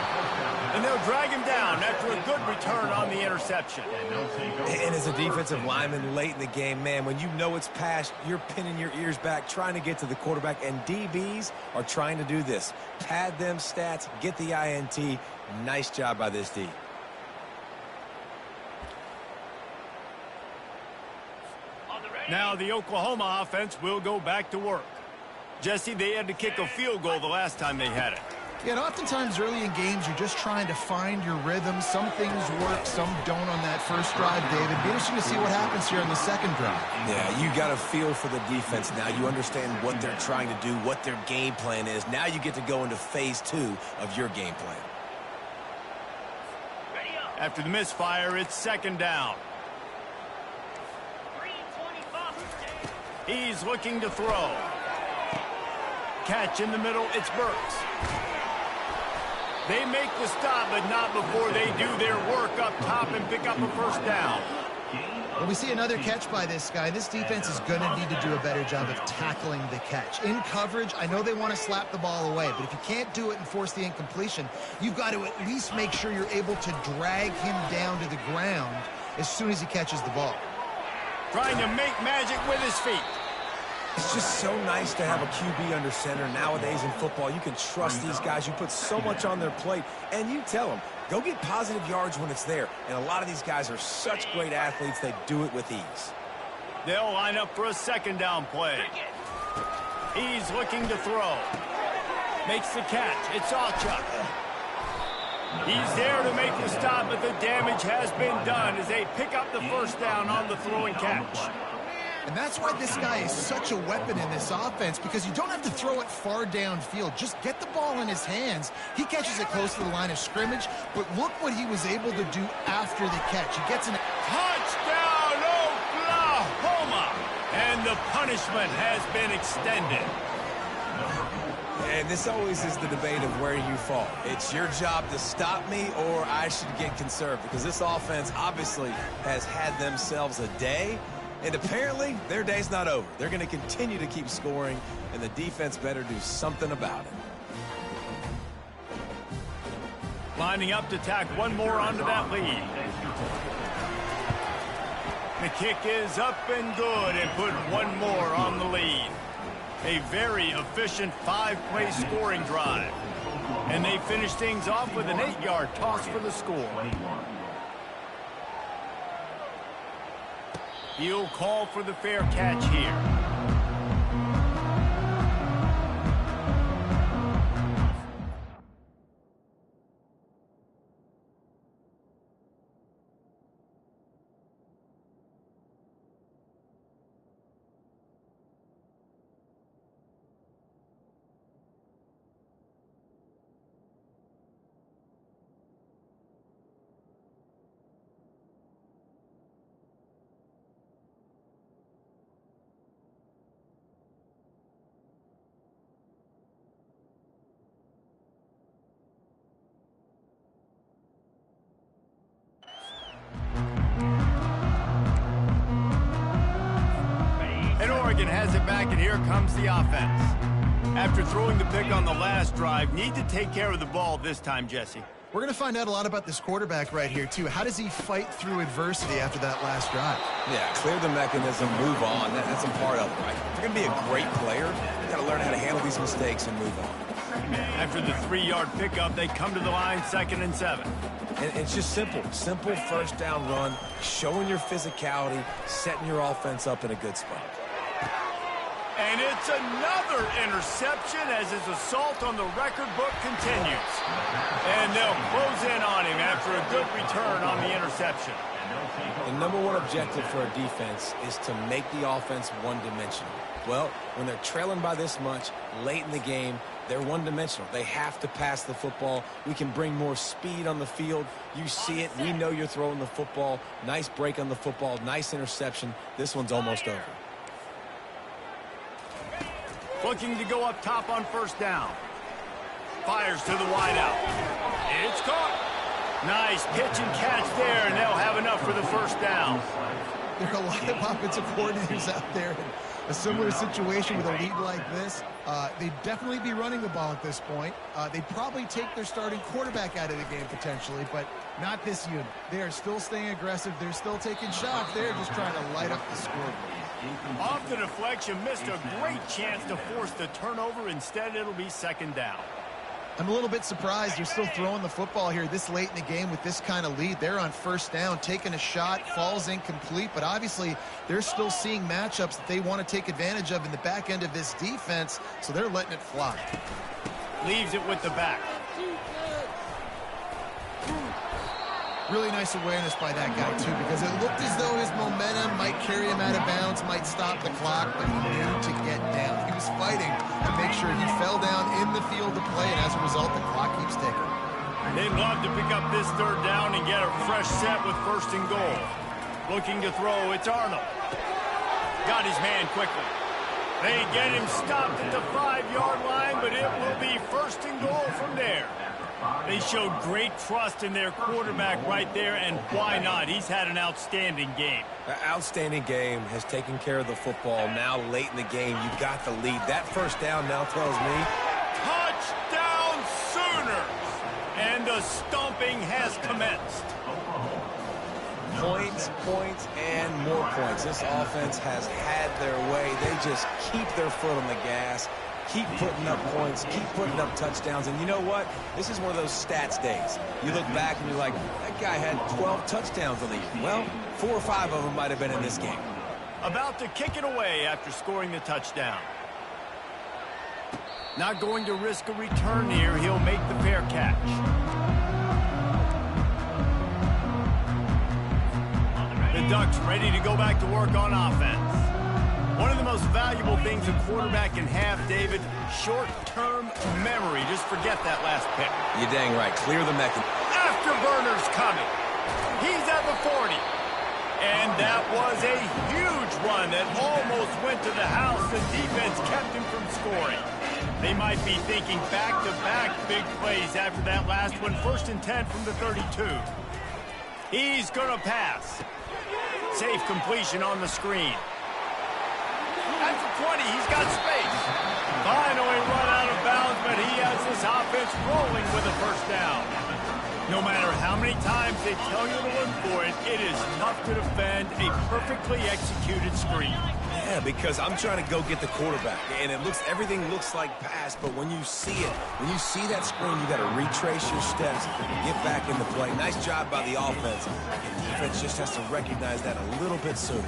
And they'll drag him down after a good return on the interception. And as a defensive lineman late in the game, man, when you know it's past, you're pinning your ears back, trying to get to the quarterback, and DBs are trying to do this. Pad them stats, get the INT. Nice job by this D. Now the Oklahoma offense will go back to work. Jesse, they had to kick a field goal the last time they had it. Yeah, and oftentimes early in games, you're just trying to find your rhythm. Some things work, some don't on that first drive, David. Be interesting to see what happens here on the second drive. Yeah, you got a feel for the defense now. You understand what they're trying to do, what their game plan is. Now you get to go into phase 2 of your game plan. After the misfire, it's second down. He's looking to throw. Catch in the middle, it's Burks. They make the stop, but not before they do their work up top and pick up a first down. Well, we see another catch by this guy. This defense is going to need to do a better job of tackling the catch. In coverage, I know they want to slap the ball away, but if you can't do it and force the incompletion, you've got to at least make sure you're able to drag him down to the ground as soon as he catches the ball. Trying to make magic with his feet. It's just so nice to have a QB under center. Nowadays in football, you can trust these guys. You put so much on their plate, and you tell them, go get positive yards when it's there. And a lot of these guys are such great athletes, they do it with ease. They'll line up for a second down play. He's looking to throw. Makes the catch. It's Alchuk. He's there to make the stop, but the damage has been done as they pick up the first down on the throw and catch. And that's why this guy is such a weapon in this offense, because you don't have to throw it far downfield. Just get the ball in his hands. He catches it close to the line of scrimmage, but look what he was able to do after the catch. He gets an touchdown, Oklahoma! And the punishment has been extended. And this always is the debate of where you fall. It's your job to stop me, or I should get conserved, because this offense obviously has had themselves a day. And apparently, their day's not over. They're going to continue to keep scoring, and the defense better do something about it. Lining up to tack one more onto that lead. The kick is up and good and put one more on the lead. A very efficient 5-play scoring drive. And they finish things off with an 8-yard toss for the score. He'll call for the fair catch here. Oregon has it back, and here comes the offense. After throwing the pick on the last drive, need to take care of the ball this time, Jesse. We're going to find out a lot about this quarterback right here, too. How does he fight through adversity after that last drive? Yeah, clear the mechanism, move on. That's a part of it, right? If you're going to be a great player, you've got to learn how to handle these mistakes and move on. After the 3-yard pickup, they come to the line 2nd and 7. And it's just simple first down run, showing your physicality, setting your offense up in a good spot. And it's another interception as his assault on the record book continues. And they'll close in on him after a good return on the interception. The number one objective for a defense is to make the offense one-dimensional. Well, when they're trailing by this much late in the game, they're one-dimensional. They have to pass the football. We can bring more speed on the field. You see it. We know you're throwing the football. Nice break on the football. Nice interception. This one's almost over. Looking to go up top on first down. Fires to the wideout. It's caught. Nice pitch and catch there, and they'll have enough for the first down. There are a lot of offensive coordinators out there in a similar situation with a lead like this. They'd definitely be running the ball at this point. They'd probably take their starting quarterback out of the game potentially, but not this unit. They are still staying aggressive. They're still taking shots. They're just trying to light up the scoreboard. Off the deflection, missed a great chance to force the turnover. Instead, it'll be second down. I'm a little bit surprised they're still throwing the football here this late in the game with this kind of lead. They're on first down, taking a shot, falls incomplete, but obviously they're still seeing matchups that they want to take advantage of in the back end of this defense, so they're letting it fly. Leaves it with the back. Really nice awareness by that guy, too, because it looked as though his momentum might carry him out of bounds, might stop the clock, but he knew to get down. He was fighting to make sure he fell down in the field to play, and as a result, the clock keeps ticking. They'd love to pick up this third down and get a fresh set with first and goal. Looking to throw, it's Arnold. Got his man quickly. They get him stopped at the 5-yard line, but it will be first and goal from there. They showed great trust in their quarterback right there, and why not? He's had an outstanding game. An outstanding game, has taken care of the football. Now late in the game, you got the lead. That first down now tells me Touchdown Sooners! And the stomping has commenced. points, points, and more points. This offense has had their way. They just keep their foot on the gas, keep putting up points, keep putting up touchdowns. And you know what? This is one of those stats days. You look back and you're like, that guy had 12 touchdowns on the year. Well, 4 or 5 of them might have been in this game. About to kick it away after scoring the touchdown. Not going to risk a return here. He'll make the fair catch. The Ducks ready to go back to work on offense. One of the most valuable things a quarterback can have, David, short-term memory. Just forget that last pick. You're dang right. Clear the mechanism. Afterburner's coming. He's at the 40. And that was a huge run that almost went to the house. The defense kept him from scoring. They might be thinking back-to-back big plays after that last one. 1st and 10 from the 32. He's going to pass. Safe completion on the screen. At the 20, he's got space. Finally run out of bounds, but he has this offense rolling with a first down. No matter how many times they tell you to look for it, it is tough to defend a perfectly executed screen. Yeah, because I'm trying to go get the quarterback, and everything looks like pass, but when you see it, when you see that screen, you got to retrace your steps and get back into play. Nice job by the offense. And the defense just has to recognize that a little bit sooner.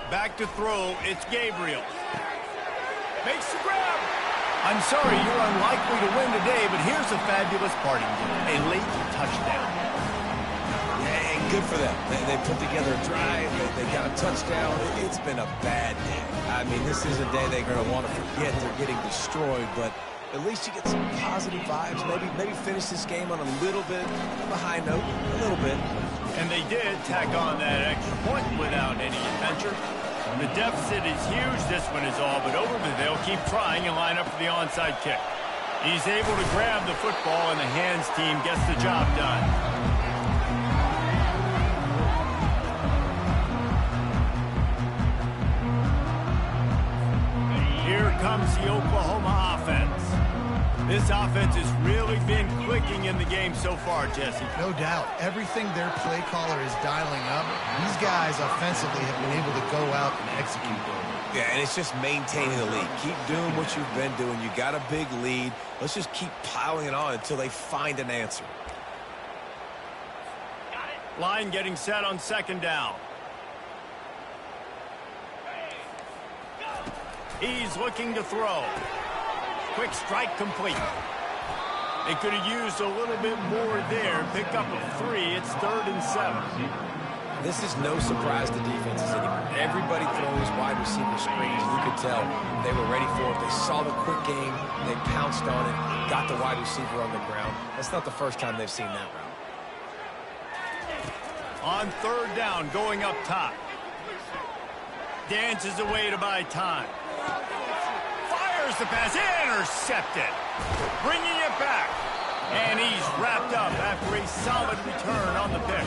Back to throw, it's Gabriel. Makes the grab. I'm sorry, you're unlikely to win today, but here's a fabulous parting gift. A late touchdown. And good for them. They put together a drive. They got a touchdown. It's been a bad day. I mean, this is a day they're going to want to forget. They're getting destroyed, but at least you get some positive vibes. Maybe finish this game on a little bit of a high note, a little bit. And they did tack on that extra point without any adventure. The deficit is huge. This one is all but over, but they'll keep trying and line up for the onside kick. He's able to grab the football, and the hands team gets the job done. Here comes the Oklahoma offense. This offense has really been clicking in the game so far, Jesse. No doubt. Everything their play caller is dialing up, these guys offensively have been able to go out and execute. Yeah, and it's just maintaining the lead. Keep doing what you've been doing. You got a big lead. Let's just keep piling it on until they find an answer. Line getting set on 2nd down. He's looking to throw. Quick strike complete. They could have used a little bit more there. Pick up a 3. It's 3rd and 7. This is no surprise to defenses anymore. Everybody throws wide receiver screens. You could tell they were ready for it. They saw the quick game. They pounced on it, got the wide receiver on the ground. That's not the first time they've seen that route. On 3rd down, going up top. Dances away to buy time. Fires the pass, intercepted. Bringing it back. And he's wrapped up after a solid return on the pick.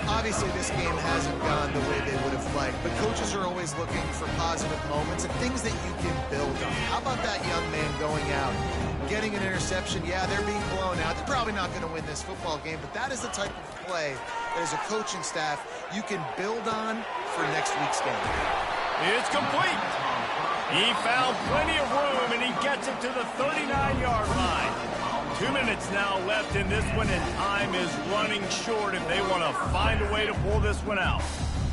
Obviously, this game hasn't gone the way they would have liked, but coaches are always looking for positive moments and things that you can build on. How about that young man going out, getting an interception? Yeah, they're being blown out. They're probably not going to win this football game, but that is the type of play that as a coaching staff you can build on for next week's game. It's complete. He found plenty of room, and he gets it to the 39-yard line. 2 minutes now left in this one, and time is running short if they want to find a way to pull this one out.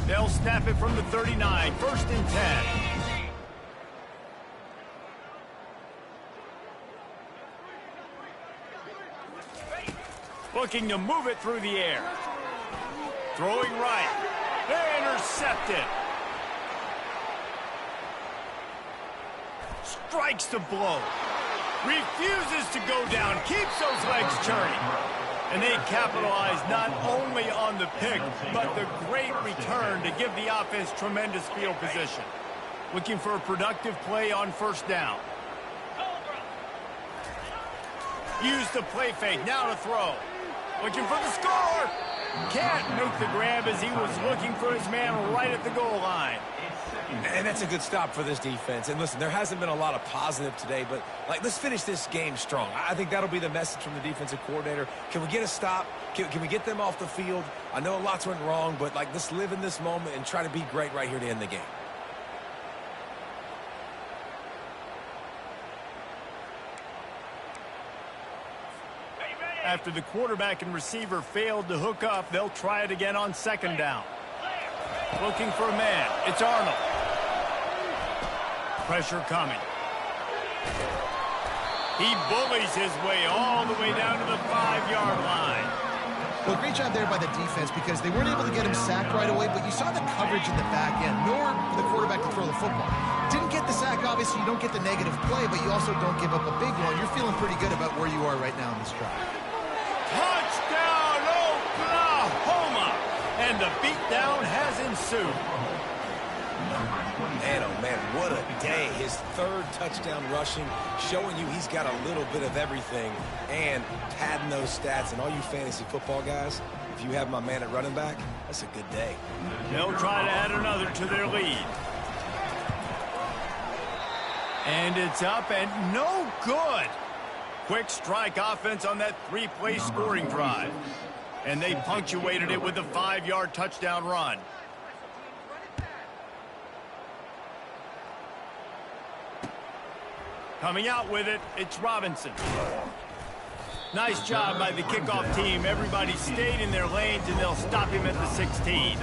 They'll snap it from the 39, 1st and 10. Looking to move it through the air. Throwing right. Intercepted. Strikes the blow. Refuses to go down. Keeps those legs churning. And they capitalize not only on the pick, but the great return to give the offense tremendous field position. Looking for a productive play on 1st down. Use the play fake. Now to throw. Looking for the score. Can't make the grab as he was looking for his man right at the goal line. And that's a good stop for this defense. And listen, there hasn't been a lot of positive today, but let's finish this game strong. I think that'll be the message from the defensive coordinator. Can we get a stop? Can we get them off the field? I know lots went wrong, but let's live in this moment and try to be great right here to end the game. After the quarterback and receiver failed to hook up, they'll try it again on 2nd down. Looking for a man. It's Arnold. Pressure coming. He bullies his way all the way down to the 5-yard line. Well, great job there by the defense because they weren't able to get him sacked right away, but you saw the coverage in the back end, nor for the quarterback to throw the football. Didn't get the sack, obviously, you don't get the negative play, but you also don't give up a big one. You're feeling pretty good about where you are right now in this drive. Touchdown, Oklahoma! And the beatdown has ensued. Man, oh man, what a day. His 3rd touchdown rushing, showing you he's got a little bit of everything and padding those stats. And all you fantasy football guys, if you have my man at running back, that's a good day. They'll try to add another to their lead. And it's up and no good. Quick strike offense on that 3-play scoring drive. And they punctuated it with a 5-yard touchdown run. Coming out with it, it's Robinson. Nice job by the kickoff team. Everybody stayed in their lanes, and they'll stop him at the 16.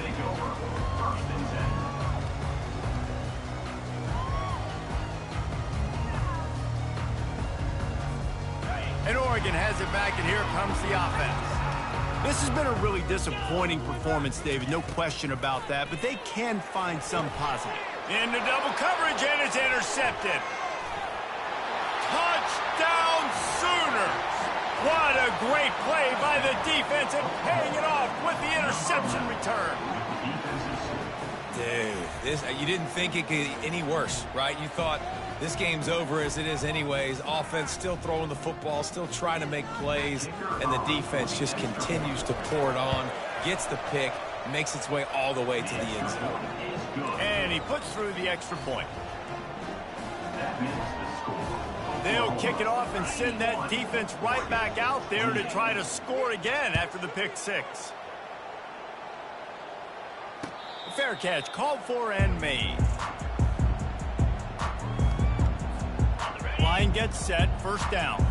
And Oregon has it back, and here comes the offense. This has been a really disappointing performance, David, no question about that, but they can find some positive. Into double coverage, and it's intercepted. Touchdown Sooners! What a great play by the defense and paying it off with the interception return. Dude, you didn't think it could get any worse, right? You thought this game's over as it is anyways. Offense still throwing the football, still trying to make plays, and the defense just continues to pour it on, gets the pick, makes its way all the way to the end zone. And he puts through the extra point. They'll kick it off and send that defense right back out there to try to score again after the pick 6. Fair catch called for and made. Line gets set, 1st down.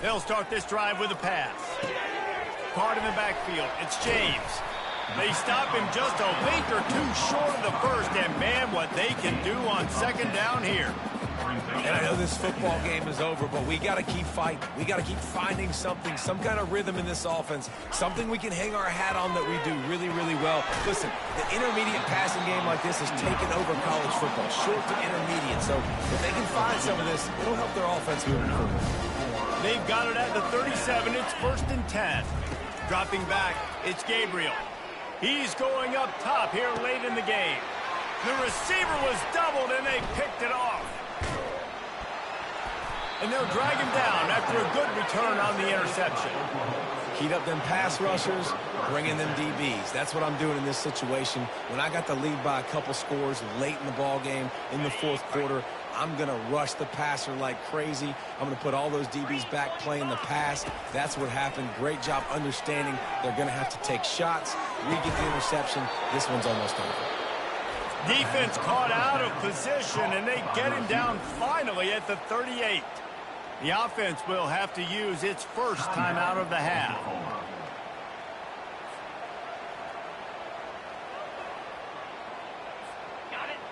They'll start this drive with a pass. Caught in the backfield. It's James. They stop him just a link or two short of the 1st, and man, what they can do on 2nd down here. And I know this football game is over, but we got to keep fighting. We got to keep finding something, some kind of rhythm in this offense, something we can hang our hat on that we do really, really well. Listen, the intermediate passing game like this has taken over college football, short to intermediate. So if they can find some of this, it'll help their offense moving forward. They've got it at the 37. It's 1st and 10. Dropping back, it's Gabriel. He's going up top here late in the game. The receiver was doubled, and they picked it off. And they'll drag him down after a good return on the interception. Heat up them pass rushers, bring in them DBs. That's what I'm doing in this situation. When I got the lead by a couple scores late in the ball game, in the 4th quarter, I'm going to rush the passer like crazy. I'm going to put all those DBs back playing the pass. That's what happened. Great job understanding they're going to have to take shots. We get the interception. This one's almost over. Defense caught out of position, and they get him down finally at the 38. The offense will have to use its first timeout of the half.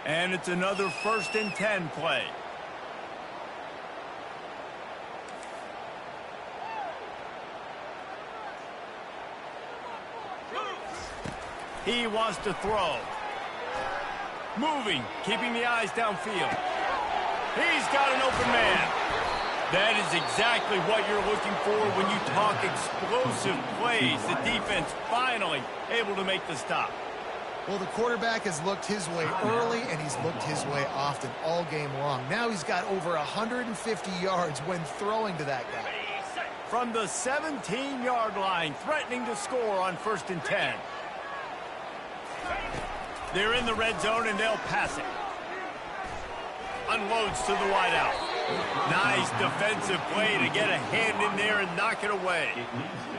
And it's another 1st and 10 play. He wants to throw. Moving, keeping the eyes downfield. He's got an open man. That is exactly what you're looking for when you talk explosive plays. The defense finally able to make the stop. Well, the quarterback has looked his way early, and he's looked his way often all game long. Now he's got over 150 yards when throwing to that guy. From the 17-yard line, threatening to score on 1st and 10. They're in the red zone, and they'll pass it. Unloads to the wideout. Nice defensive play to get a hand in there and knock it away.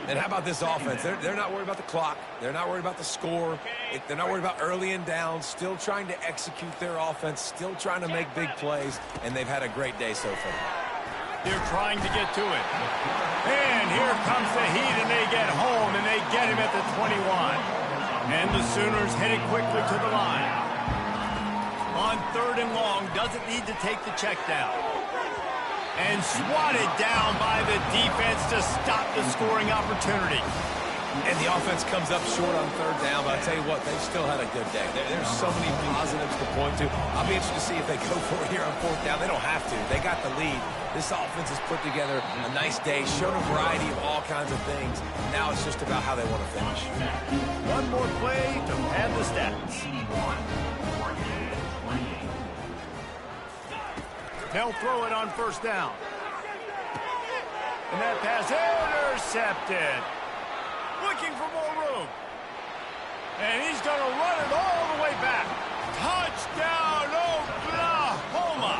And how about this offense? They're not worried about the clock. They're not worried about the score. They're not worried about early and down. Still trying to execute their offense. Still trying to make big plays. And they've had a great day so far. They're trying to get to it. And here comes the heat, and they get home, and they get him at the 21. And the Sooners headed quickly to the line. On 3rd and long, doesn't need to take the check down. And swatted down by the defense to stop the scoring opportunity. And the offense comes up short on 3rd down, but I tell you what, they've still had a good day. There's so many positives to point to. I'll be interested to see if they go for it here on 4th down. They don't have to. They got the lead. This offense has put together a nice day, showed a variety of all kinds of things. Now it's just about how they want to finish. One more play to pad the stats. They'll throw it on 1st down. And that pass intercepted. Looking for more room. And he's going to run it all the way back. Touchdown, Oklahoma.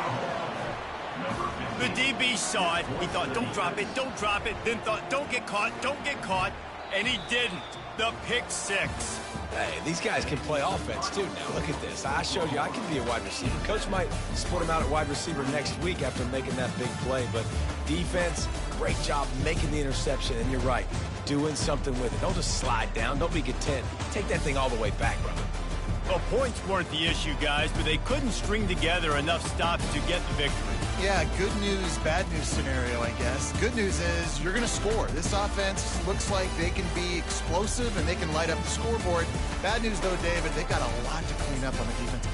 The DB saw it. He thought, don't drop it, don't drop it. Then thought, don't get caught, don't get caught. And he didn't. The pick 6. Hey, these guys can play offense, too. Now, look at this. I showed you I can be a wide receiver. Coach might split him out at wide receiver next week after making that big play. But defense, great job making the interception. And you're right, doing something with it. Don't just slide down. Don't be content. Take that thing all the way back, brother. Well, points weren't the issue, guys, but they couldn't string together enough stops to get the victory. Yeah, good news, bad news scenario, I guess. Good news is you're going to score. This offense looks like they can be explosive and they can light up the scoreboard. Bad news, though, David, they've got a lot to clean up on the defense.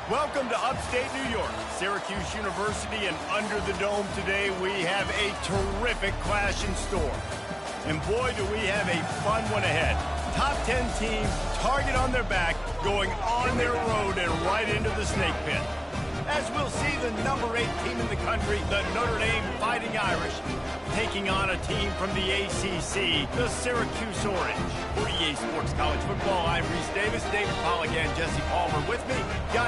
Welcome to upstate New York, Syracuse University, and under the dome today we have a terrific clash in store. And boy, do we have a fun one ahead. Top 10 teams, target on their back, going on their road and right into the snake pit. As we'll see the number 8 team in the country, the Notre Dame Fighting Irish, taking on a team from the ACC, the Syracuse Orange. For EA Sports College Football, I'm Reese Davis, David Pollack, and Jesse Palmer with me. Guys,